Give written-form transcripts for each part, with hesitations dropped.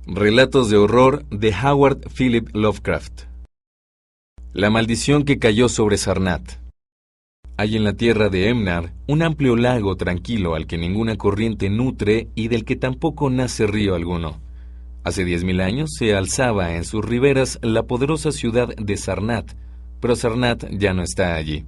Relatos de horror de Howard Philip Lovecraft. La maldición que cayó sobre Sarnath. Hay en la tierra de Emnar un amplio lago tranquilo al que ninguna corriente nutre y del que tampoco nace río alguno. Hace 10.000 años se alzaba en sus riberas la poderosa ciudad de Sarnath, pero Sarnath ya no está allí.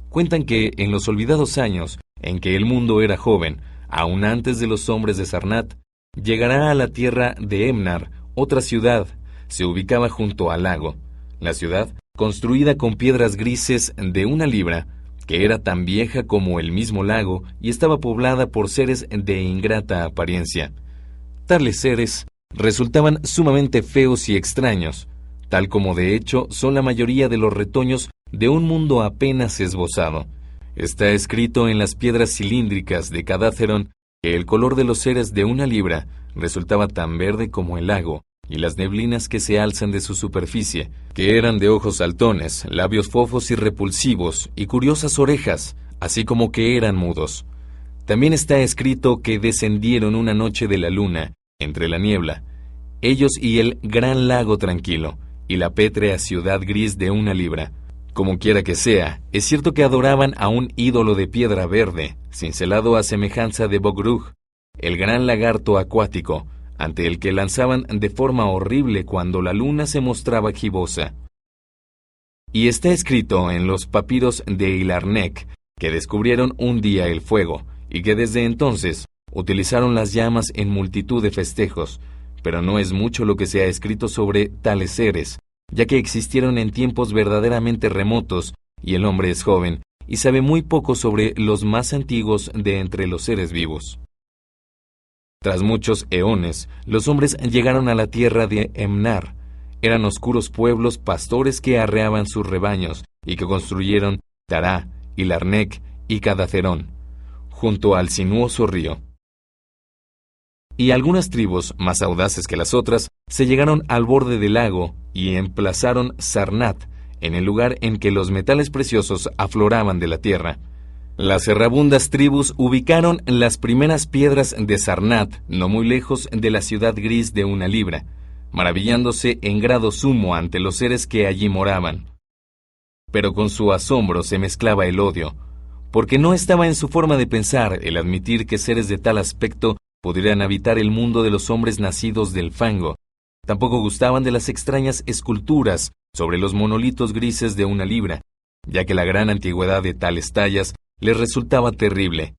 Cuentan que en los olvidados años en que el mundo era joven, aún antes de los hombres de Sarnath, llegará a la tierra de Emnar otra ciudad. Se ubicaba junto al lago. La ciudad, construida con piedras grises de 1 libra, que era tan vieja como el mismo lago y estaba poblada por seres de ingrata apariencia. Tales seres resultaban sumamente feos y extraños, tal como de hecho son la mayoría de los retoños de un mundo apenas esbozado. Está escrito en las piedras cilíndricas de Cadatheron que el color de los seres de 1 libra resultaba tan verde como el lago, y las neblinas que se alzan de su superficie, que eran de ojos saltones, labios fofos y repulsivos, y curiosas orejas, así como que eran mudos. También está escrito que descendieron una noche de la luna, entre la niebla, ellos y el gran lago tranquilo, y la pétrea ciudad gris de 1 libra. Como quiera que sea, es cierto que adoraban a un ídolo de piedra verde, cincelado a semejanza de Bogrug, el gran lagarto acuático, ante el que lanzaban de forma horrible cuando la luna se mostraba gibosa. Y está escrito en los papiros de Ilarnec que descubrieron un día el fuego, y que desde entonces utilizaron las llamas en multitud de festejos, pero no es mucho lo que se ha escrito sobre tales seres, ya que existieron en tiempos verdaderamente remotos, y el hombre es joven, y sabe muy poco sobre los más antiguos de entre los seres vivos. Tras muchos eones, los hombres llegaron a la tierra de Emnar. Eran oscuros pueblos pastores que arreaban sus rebaños, y que construyeron Tará, Ilarnec y Cadacerón, junto al sinuoso río. Y algunas tribus, más audaces que las otras, se llegaron al borde del lago y emplazaron Sarnath, en el lugar en que los metales preciosos afloraban de la tierra. Las errabundas tribus ubicaron las primeras piedras de Sarnath no muy lejos de la ciudad gris de 1 libra, maravillándose en grado sumo ante los seres que allí moraban. Pero con su asombro se mezclaba el odio, porque no estaba en su forma de pensar el admitir que seres de tal aspecto pudieran habitar el mundo de los hombres nacidos del fango. Tampoco gustaban de las extrañas esculturas sobre los monolitos grises de 1 libra, ya que la gran antigüedad de tales tallas les resultaba terrible.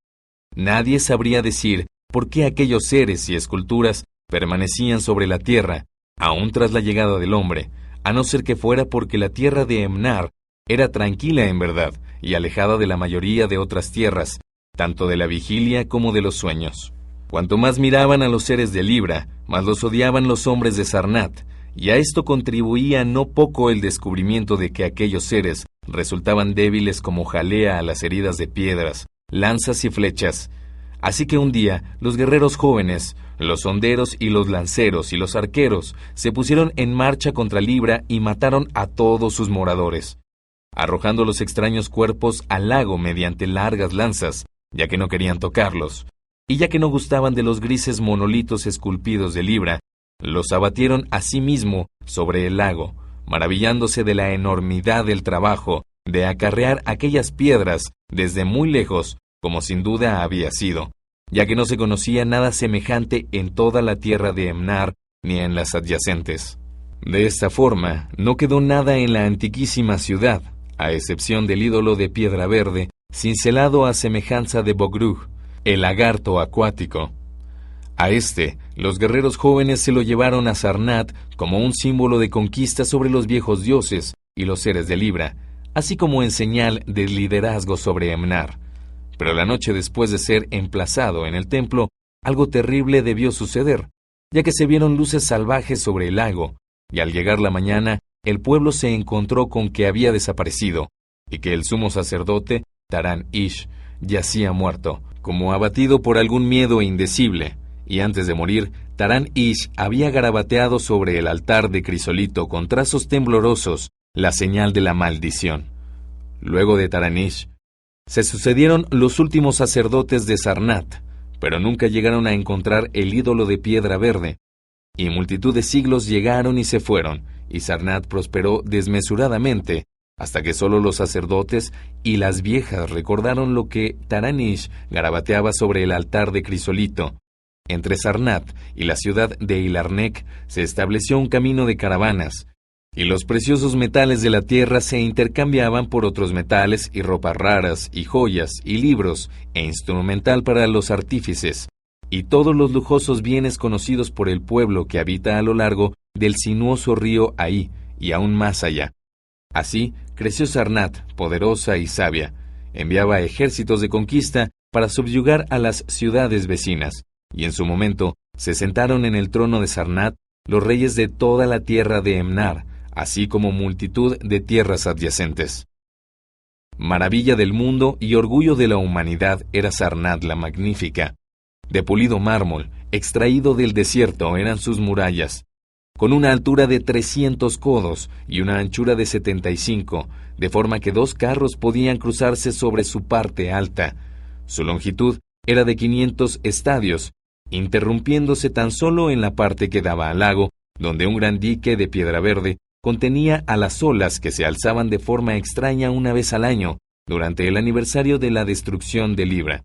Nadie sabría decir por qué aquellos seres y esculturas permanecían sobre la tierra, aún tras la llegada del hombre, a no ser que fuera porque la tierra de Emnar era tranquila en verdad y alejada de la mayoría de otras tierras, tanto de la vigilia como de los sueños. Cuanto más miraban a los seres de Libra, más los odiaban los hombres de Sarnath, y a esto contribuía no poco el descubrimiento de que aquellos seres resultaban débiles como jalea a las heridas de piedras, lanzas y flechas. Así que un día los guerreros jóvenes, los honderos y los lanceros y los arqueros se pusieron en marcha contra Libra y mataron a todos sus moradores, arrojando los extraños cuerpos al lago mediante largas lanzas, ya que no querían tocarlos, y ya que no gustaban de los grises monolitos esculpidos de Libra, los abatieron a sí mismo sobre el lago, maravillándose de la enormidad del trabajo de acarrear aquellas piedras desde muy lejos, como sin duda había sido, ya que no se conocía nada semejante en toda la tierra de Emnar ni en las adyacentes. De esta forma, no quedó nada en la antiquísima ciudad, a excepción del ídolo de piedra verde, cincelado a semejanza de Bogrug, el lagarto acuático. A este, los guerreros jóvenes se lo llevaron a Sarnath como un símbolo de conquista sobre los viejos dioses y los seres de Libra, así como en señal de liderazgo sobre Emnar. Pero la noche después de ser emplazado en el templo, algo terrible debió suceder, ya que se vieron luces salvajes sobre el lago, y al llegar la mañana, el pueblo se encontró con que había desaparecido, y que el sumo sacerdote, Taran-Ish, yacía muerto, como abatido por algún miedo indecible. Y antes de morir, Taran-Ish había garabateado sobre el altar de crisolito con trazos temblorosos la señal de la maldición. Luego de Taran-Ish, se sucedieron los últimos sacerdotes de Sarnath, pero nunca llegaron a encontrar el ídolo de piedra verde, y multitud de siglos llegaron y se fueron, y Sarnath prosperó desmesuradamente, hasta que solo los sacerdotes y las viejas recordaron lo que Taranish garabateaba sobre el altar de crisolito. Entre Sarnath y la ciudad de Eilarnec se estableció un camino de caravanas, y los preciosos metales de la tierra se intercambiaban por otros metales y ropas raras y joyas y libros e instrumental para los artífices, y todos los lujosos bienes conocidos por el pueblo que habita a lo largo del sinuoso río Ahí y aún más allá. Así creció Sarnath, poderosa y sabia. Enviaba ejércitos de conquista para subyugar a las ciudades vecinas, y en su momento se sentaron en el trono de Sarnath los reyes de toda la tierra de Emnar, así como multitud de tierras adyacentes. Maravilla del mundo y orgullo de la humanidad era Sarnath la magnífica. De pulido mármol, extraído del desierto, eran sus murallas, con una altura de 300 codos y una anchura de 75, de forma que 2 carros podían cruzarse sobre su parte alta. Su longitud era de 500 estadios, interrumpiéndose tan solo en la parte que daba al lago, donde un gran dique de piedra verde contenía a las olas que se alzaban de forma extraña una vez al año, durante el aniversario de la destrucción de Libra.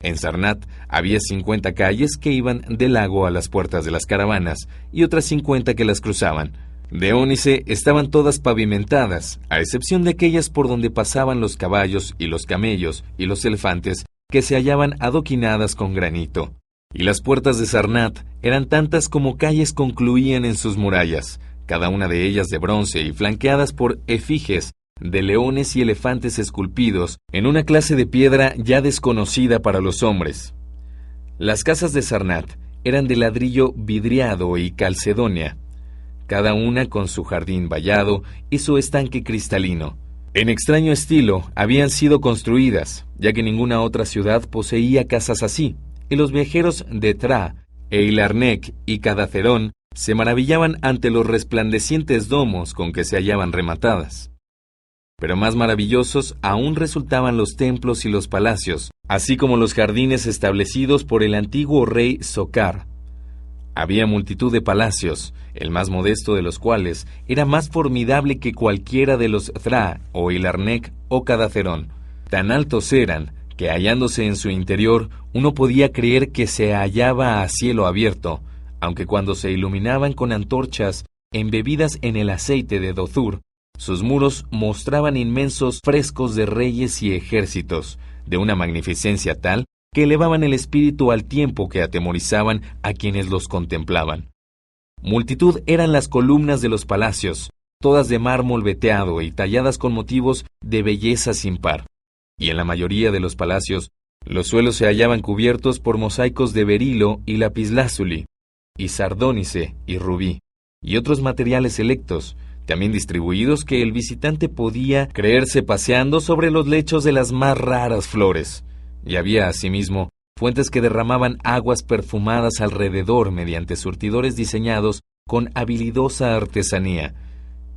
En Sarnath había 50 calles que iban del lago a las puertas de las caravanas y otras 50 que las cruzaban. De ónice estaban todas pavimentadas, a excepción de aquellas por donde pasaban los caballos y los camellos y los elefantes, que se hallaban adoquinadas con granito. Y las puertas de Sarnath eran tantas como calles concluían en sus murallas, cada una de ellas de bronce y flanqueadas por efigies de leones y elefantes esculpidos en una clase de piedra ya desconocida para los hombres. Las casas de Sarnath eran de ladrillo vidriado y calcedonia, cada una con su jardín vallado y su estanque cristalino. En extraño estilo habían sido construidas, ya que ninguna otra ciudad poseía casas así, y los viajeros de Tra, Eilarnec y Cadacerón se maravillaban ante los resplandecientes domos con que se hallaban rematadas. Pero más maravillosos aún resultaban los templos y los palacios, así como los jardines establecidos por el antiguo rey Sokar. Había multitud de palacios, el más modesto de los cuales era más formidable que cualquiera de los Thra o Eilarnec o Cadacerón. Tan altos eran que, hallándose en su interior, uno podía creer que se hallaba a cielo abierto, aunque cuando se iluminaban con antorchas embebidas en el aceite de Dothur, sus muros mostraban inmensos frescos de reyes y ejércitos, de una magnificencia tal que elevaban el espíritu al tiempo que atemorizaban a quienes los contemplaban. Multitud eran las columnas de los palacios, todas de mármol veteado y talladas con motivos de belleza sin par. Y en la mayoría de los palacios, los suelos se hallaban cubiertos por mosaicos de berilo y lapislázuli, y sardónice y rubí, y otros materiales selectos, también distribuidos, que el visitante podía creerse paseando sobre los lechos de las más raras flores. Y había asimismo fuentes que derramaban aguas perfumadas alrededor mediante surtidores diseñados con habilidosa artesanía.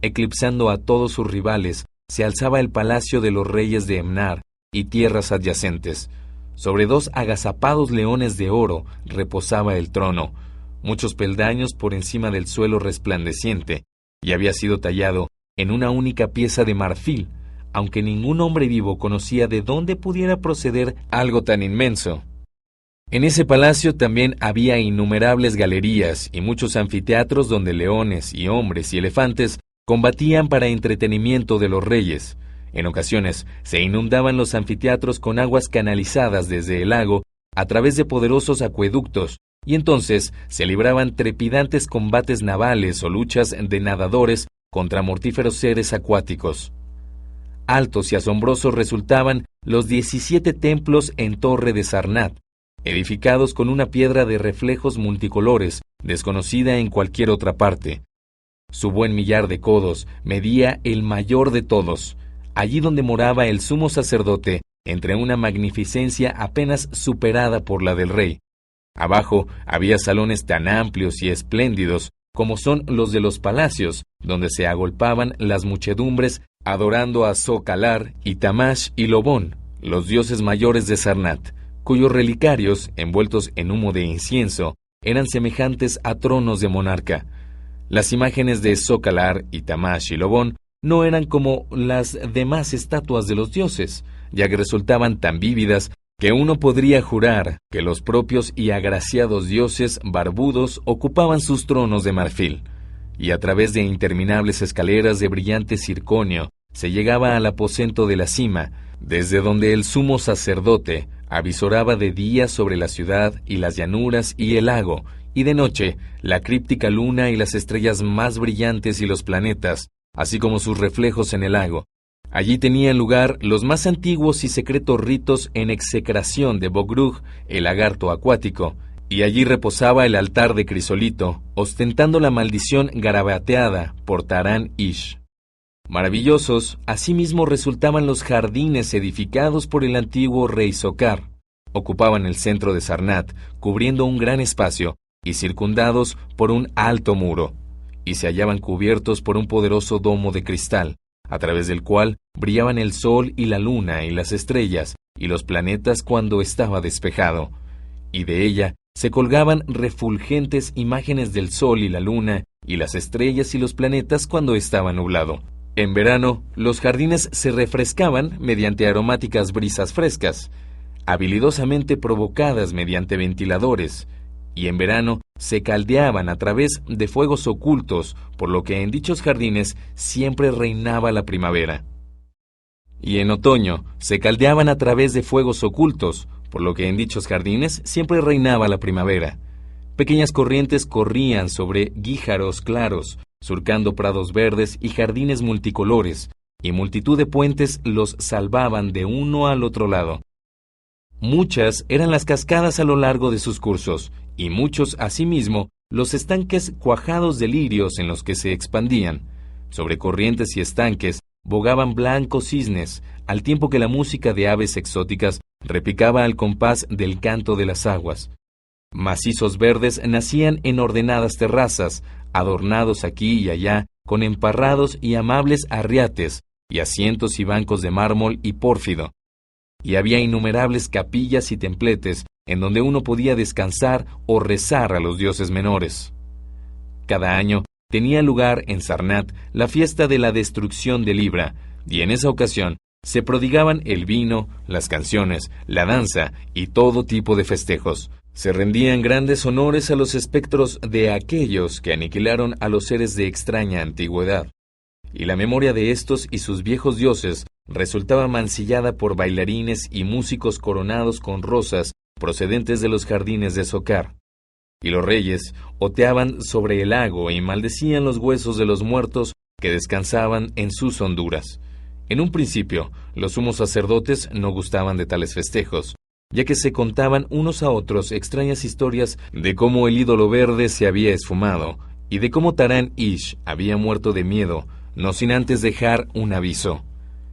Eclipsando a todos sus rivales, se alzaba el palacio de los reyes de Emnar y tierras adyacentes. Sobre 2 agazapados leones de oro reposaba el trono, muchos peldaños por encima del suelo resplandeciente, y había sido tallado en una única pieza de marfil, aunque ningún hombre vivo conocía de dónde pudiera proceder algo tan inmenso. En ese palacio también había innumerables galerías y muchos anfiteatros donde leones y hombres y elefantes combatían para entretenimiento de los reyes. En ocasiones se inundaban los anfiteatros con aguas canalizadas desde el lago a través de poderosos acueductos, y entonces se libraban trepidantes combates navales o luchas de nadadores contra mortíferos seres acuáticos. Altos y asombrosos resultaban los 17 templos en torre de Sarnath, edificados con una piedra de reflejos multicolores, desconocida en cualquier otra parte. Su buen millar de codos medía el mayor de todos, allí donde moraba el sumo sacerdote, entre una magnificencia apenas superada por la del rey. Abajo había salones tan amplios y espléndidos como son los de los palacios, donde se agolpaban las muchedumbres adorando a Zocalar y Tamash y Lobón, los dioses mayores de Sarnath, cuyos relicarios, envueltos en humo de incienso, eran semejantes a tronos de monarca. Las imágenes de Xocalar y Tamash y Lobón no eran como las demás estatuas de los dioses, ya que resultaban tan vívidas que uno podría jurar que los propios y agraciados dioses barbudos ocupaban sus tronos de marfil, y a través de interminables escaleras de brillante circonio se llegaba al aposento de la cima, desde donde el sumo sacerdote avisoraba de día sobre la ciudad y las llanuras y el lago, y de noche la críptica luna y las estrellas más brillantes y los planetas, así como sus reflejos en el lago. Allí tenían lugar los más antiguos y secretos ritos en execración de Bogrug, el lagarto acuático, y allí reposaba el altar de Crisolito, ostentando la maldición garabateada por Tarán Ish. Maravillosos, asimismo, resultaban los jardines edificados por el antiguo rey Socar. Ocupaban el centro de Sarnath, cubriendo un gran espacio, y circundados por un alto muro, y se hallaban cubiertos por un poderoso domo de cristal, a través del cual brillaban el sol y la luna y las estrellas y los planetas cuando estaba despejado, y de ella se colgaban refulgentes imágenes del sol y la luna y las estrellas y los planetas cuando estaba nublado. En verano, los jardines se refrescaban mediante aromáticas brisas frescas, habilidosamente provocadas mediante ventiladores, y en verano se caldeaban a través de fuegos ocultos, por lo que en dichos jardines siempre reinaba la primavera. Y en otoño se caldeaban a través de fuegos ocultos, por lo que en dichos jardines siempre reinaba la primavera. Pequeñas corrientes corrían sobre guíjaros claros, surcando prados verdes y jardines multicolores, y multitud de puentes los salvaban de uno al otro lado. Muchas eran las cascadas a lo largo de sus cursos, y muchos, asimismo, los estanques cuajados de lirios en los que se expandían. Sobre corrientes y estanques bogaban blancos cisnes, al tiempo que la música de aves exóticas repicaba al compás del canto de las aguas. Macizos verdes nacían en ordenadas terrazas, adornados aquí y allá con emparrados y amables arriates, y asientos y bancos de mármol y pórfido. Y había innumerables capillas y templetes en donde uno podía descansar o rezar a los dioses menores. Cada año tenía lugar en Sarnath la fiesta de la destrucción de Libra, y en esa ocasión se prodigaban el vino, las canciones, la danza y todo tipo de festejos. Se rendían grandes honores a los espectros de aquellos que aniquilaron a los seres de extraña antigüedad, y la memoria de estos y sus viejos dioses resultaba mancillada por bailarines y músicos coronados con rosas procedentes de los jardines de Socar. Y los reyes oteaban sobre el lago y maldecían los huesos de los muertos que descansaban en sus honduras. En un principio, los sumos sacerdotes no gustaban de tales festejos, ya que se contaban unos a otros extrañas historias de cómo el ídolo verde se había esfumado, y de cómo Tarán Ish había muerto de miedo, no sin antes dejar un aviso.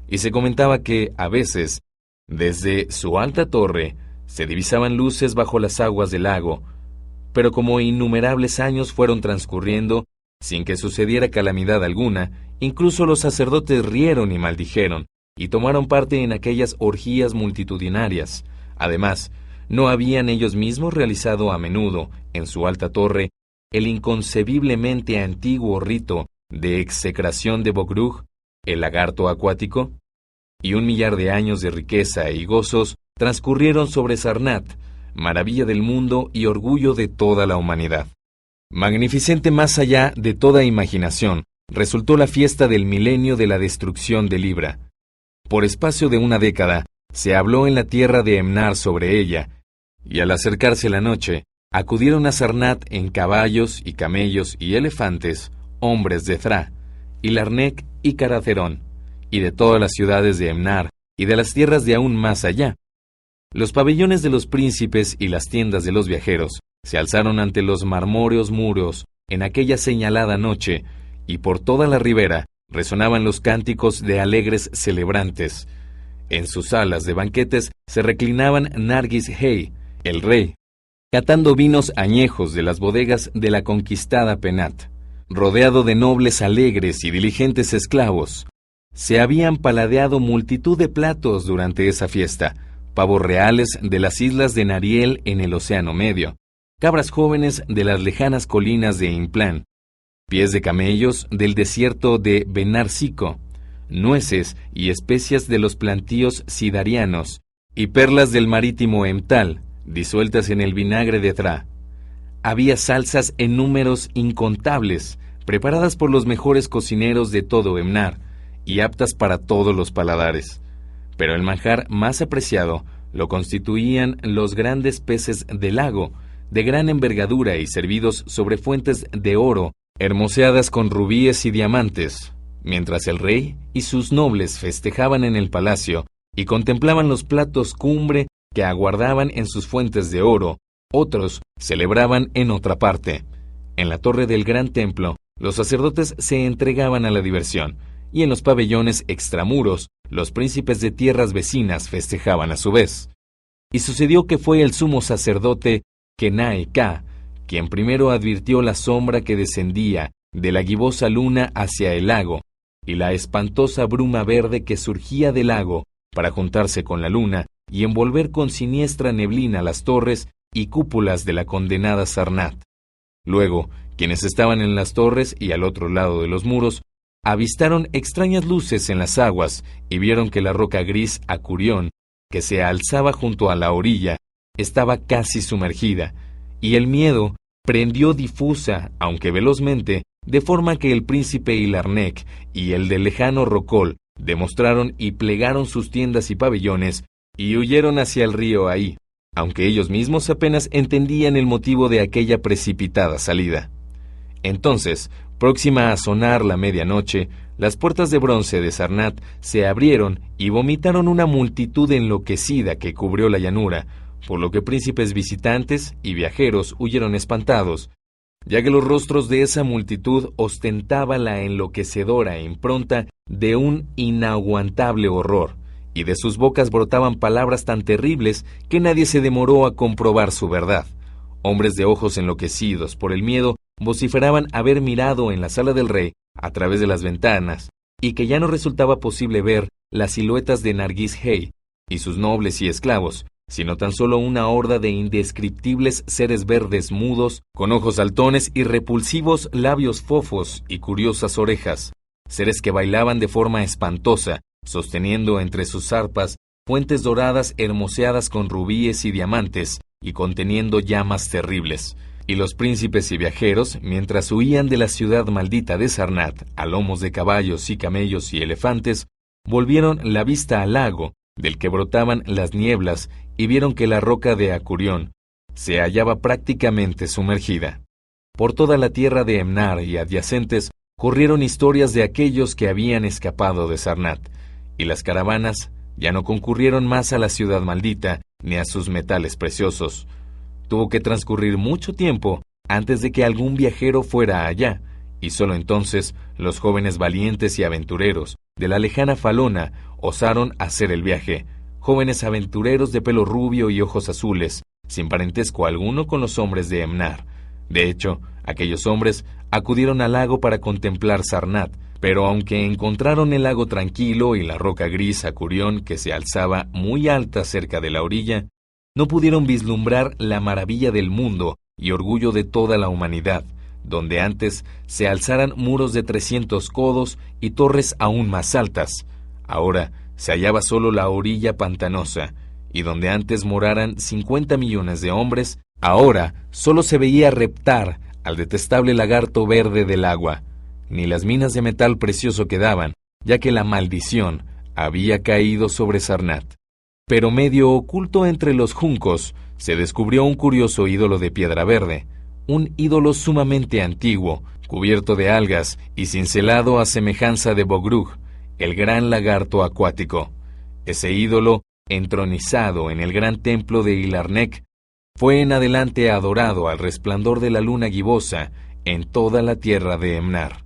Y se comentaba que, a veces, desde su alta torre, se divisaban luces bajo las aguas del lago, pero como innumerables años fueron transcurriendo, sin que sucediera calamidad alguna, incluso los sacerdotes rieron y maldijeron, y tomaron parte en aquellas orgías multitudinarias. Además, ¿no habían ellos mismos realizado a menudo, en su alta torre, el inconcebiblemente antiguo rito de execración de Bogrug, el lagarto acuático? Y 1 millar de años de riqueza y gozos transcurrieron sobre Sarnath, maravilla del mundo y orgullo de toda la humanidad. Magnificente más allá de toda imaginación, resultó la fiesta del milenio de la destrucción de Libra. Por espacio de 1 década, se habló en la tierra de Emnar sobre ella, y al acercarse la noche, acudieron a Sarnath en caballos y camellos y elefantes, hombres de Thra, y Larnec y Caracerón, y de todas las ciudades de Emnar, y de las tierras de aún más allá. Los pabellones de los príncipes y las tiendas de los viajeros se alzaron ante los marmóreos muros en aquella señalada noche, y por toda la ribera resonaban los cánticos de alegres celebrantes. En sus salas de banquetes se reclinaban Nargis Hey, el rey, catando vinos añejos de las bodegas de la conquistada Penat, rodeado de nobles alegres y diligentes esclavos. Se habían paladeado multitud de platos durante esa fiesta, pavos reales de las islas de Nariel en el Océano Medio, cabras jóvenes de las lejanas colinas de Implán, pies de camellos del desierto de Benarsico, nueces y especias de los plantíos sidarianos, y perlas del marítimo Emtal, disueltas en el vinagre de Tra. Había salsas en números incontables, preparadas por los mejores cocineros de todo Emnar, y aptas para todos los paladares. Pero el manjar más apreciado lo constituían los grandes peces del lago, de gran envergadura y servidos sobre fuentes de oro, hermoseadas con rubíes y diamantes, mientras el rey y sus nobles festejaban en el palacio y contemplaban los platos cumbre que aguardaban en sus fuentes de oro. Otros celebraban en otra parte. En la torre del gran templo, los sacerdotes se entregaban a la diversión, y en los pabellones extramuros, los príncipes de tierras vecinas festejaban a su vez. Y sucedió que fue el sumo sacerdote Kenai-Ka quien primero advirtió la sombra que descendía de la gibosa luna hacia el lago, y la espantosa bruma verde que surgía del lago para juntarse con la luna y envolver con siniestra neblina las torres y cúpulas de la condenada Sarnath. Luego, quienes estaban en las torres y al otro lado de los muros, avistaron extrañas luces en las aguas y vieron que la roca gris Acurión, que se alzaba junto a la orilla, estaba casi sumergida, y el miedo prendió difusa, aunque velozmente, de forma que el príncipe Ilarnec y el del lejano Rocol demostraron y plegaron sus tiendas y pabellones y huyeron hacia el río Ahí, aunque ellos mismos apenas entendían el motivo de aquella precipitada salida. Entonces, próxima a sonar la medianoche, las puertas de bronce de Sarnath se abrieron y vomitaron una multitud enloquecida que cubrió la llanura, por lo que príncipes visitantes y viajeros huyeron espantados, ya que los rostros de esa multitud ostentaba la enloquecedora impronta de un inaguantable horror, y de sus bocas brotaban palabras tan terribles que nadie se demoró a comprobar su verdad. Hombres de ojos enloquecidos por el miedo vociferaban haber mirado en la sala del rey a través de las ventanas, y que ya no resultaba posible ver las siluetas de Nargis Hey y sus nobles y esclavos, sino tan solo una horda de indescriptibles seres verdes mudos, con ojos saltones y repulsivos labios fofos y curiosas orejas, seres que bailaban de forma espantosa, sosteniendo entre sus arpas fuentes doradas hermoseadas con rubíes y diamantes, y conteniendo llamas terribles. Y los príncipes y viajeros, mientras huían de la ciudad maldita de Sarnath, a lomos de caballos y camellos y elefantes, volvieron la vista al lago, del que brotaban las nieblas, y vieron que la roca de Acurión se hallaba prácticamente sumergida. Por toda la tierra de Emnar y adyacentes corrieron historias de aquellos que habían escapado de Sarnath, y las caravanas ya no concurrieron más a la ciudad maldita ni a sus metales preciosos. Tuvo que transcurrir mucho tiempo antes de que algún viajero fuera allá, y sólo entonces los jóvenes valientes y aventureros de la lejana Falona osaron hacer el viaje, jóvenes aventureros de pelo rubio y ojos azules, sin parentesco alguno con los hombres de Emnar. De hecho, aquellos hombres acudieron al lago para contemplar Sarnath, pero aunque encontraron el lago tranquilo y la roca gris Acurión que se alzaba muy alta cerca de la orilla, no pudieron vislumbrar la maravilla del mundo y orgullo de toda la humanidad, donde antes se alzaran muros de 300 codos y torres aún más altas. Ahora se hallaba solo la orilla pantanosa, y donde antes moraran 50 millones de hombres, ahora solo se veía reptar al detestable lagarto verde del agua. Ni las minas de metal precioso quedaban, ya que la maldición había caído sobre Sarnath. Pero medio oculto entre los juncos se descubrió un curioso ídolo de piedra verde, un ídolo sumamente antiguo, cubierto de algas y cincelado a semejanza de Bogrug, el gran lagarto acuático. Ese ídolo, entronizado en el gran templo de Ilarnec, fue en adelante adorado al resplandor de la luna gibosa en toda la tierra de Emnar.